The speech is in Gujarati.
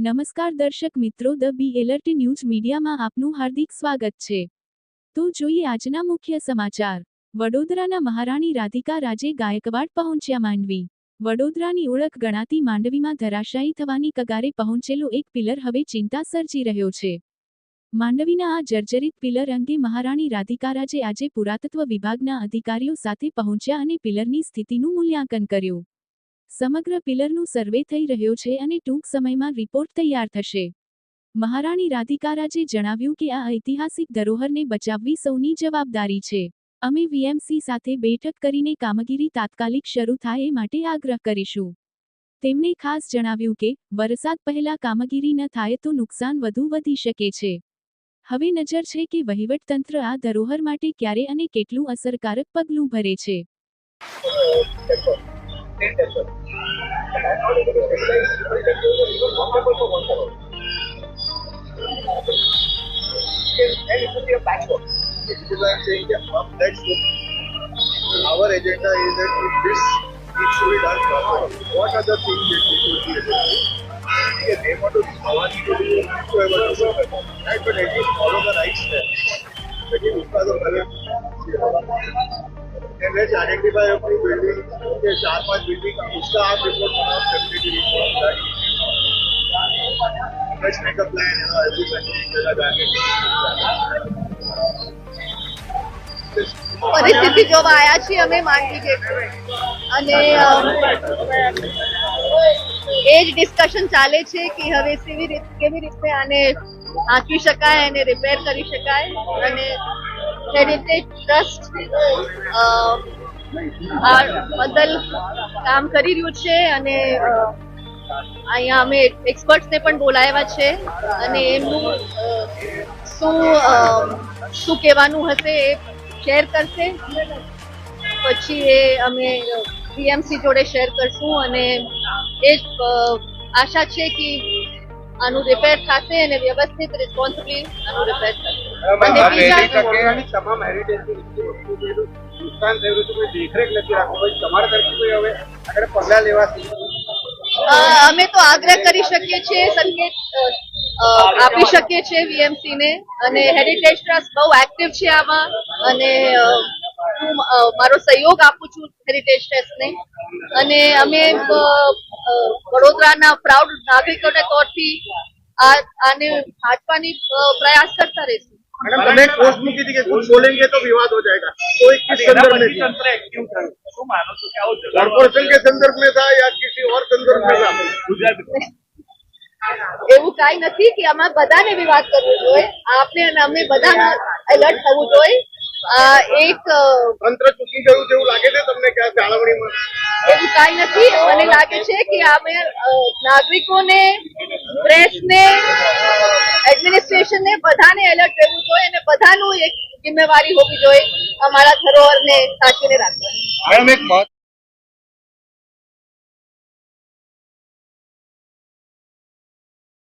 નમસ્કાર દર્શક મિત્રો, ધ બી એલર્ટ ન્યૂઝ મીડિયામાં આપનું હાર્દિક સ્વાગત છે। તો જોઈએ આજના મુખ્ય સમાચાર। વડોદરાના મહારાણી રાધિકા રાજે ગાયકવાડ પહોંચ્યા માંડવી। વડોદરાની ઓળખ ગણાતી માંડવીમાં ધરાશાયી થવાની કગારે પહોંચેલો એક પિલર હવે ચિંતા સર્જી રહ્યો છે। માંડવીના આ જર્જરિત પિલર અંગે મહારાણી રાધિકા રાજે આજે પુરાતત્વ વિભાગના અધિકારીઓ સાથે પહોંચ્યા અને પિલરની સ્થિતિનું મૂલ્યાંકન કર્યું। સમગ્ર પિલરનું સર્વે થઈ રહ્યો છે અને ટૂંક સમયમાં રિપોર્ટ તૈયાર થશે। મહારાણી રાધિકા રાજે જણાવ્યું કે આ ઐતિહાસિક ધરોહરને બચાવવી સૌની જવાબદારી છે। અમે વીએમસી સાથે બેઠક કરીને કામગીરી તાત્કાલિક શરૂ થાય એ માટે આગ્રહ કરીશું। તેમણે ખાસ જણાવ્યું કે વરસાદ પહેલા કામગીરી ન થાય તો નુકસાન વધુ વધી શકે છે। હવે નજર છે કે વહીવટતંત્ર આ ધરોહર માટે ક્યારે અને કેટલું અસરકારક પગલું ભરે છે। Our agenda is that if this needs to be done properly, what are the things that we should be able to do? They want to do right, but at least follow the right steps. And let's identify a few buildings, 4-5 buildings, उसका आप report बनाओ, separately report that. Let's make a plan, every country जगह जाके. પરિસ્થિતિ જોવા આવ્યા છીએ અમે માંડવી ગેટ અને એ જ ડિસ્કશન ચાલે છે કે હવે કેવી રીતે આને આંકી શકાય અને રિપેર કરી શકાય અને હેરિટેજ ટ્રસ્ટ આ બદલ કામ કરી રહ્યું છે અને અહીંયા અમે એક્સપર્ટ્સને પણ બોલાવ્યા છે અને એમનું શું કહેવાનું હશે એ શેર કરશે પછી એ અમે વીએમસી જોડે શેર કરશું અને એ જ આશા છે કે આનું રિપેર થશે અને વ્યવસ્થિત રિસ્પોન્સિબલી આનું રિપેર થશે। તમામ હેરિટેજ નુકસાન થયું હતું, કોઈ દેખરેખ નથી રાખવા, તમારા તરફથી કોઈ હવે આગળ પગલાં લેવાશે? અમે તો આગ્રહ કરી શકીએ છીએ, સંકેત આપી શકીએ છીએ વીએમસી ને અને હેરિટેજ ટ્રસ્ટ બહુ એક્ટિવ છે આમાં અને હું મારો સહયોગ આપું છું હેરિટેજ ટ્રસ્ટને અને અમે વડોદરાના પ્રાઉડ નાગરિકોને તौरથી આને હાંચવાની પ્રયાસ કરતા રહીશું। मैडम मैंने पोस्ट मूकी थी कि कुछ बोलेंगे तो विवाद हो जाएगा, तो किस संदर्भ में कॉर्पोरेशन के संदर्भ में था या किसी और संदर्भ में था? એવું કાંઈ નથી કે આમાં બધાને વિવાદ કરવો જોઈએ, આપણે અને અમે બધાને એલર્ટ થવું જોઈએ। એક તંત્ર ચૂકી ગયું જેવું લાગે છે તમને કે જાળવણીમાં? એવું કાંઈ નથી, મને લાગે છે કે અમે નાગરિકોને, પ્રેસને, એડમિનિસ્ટ્રેશનને બધાને એલર્ટ રહેવું જોઈએ અને બધાનું એક જિમ્મેવારી હોવી જોઈએ અમારા ધરોહરને સાચવીને રાખવાની।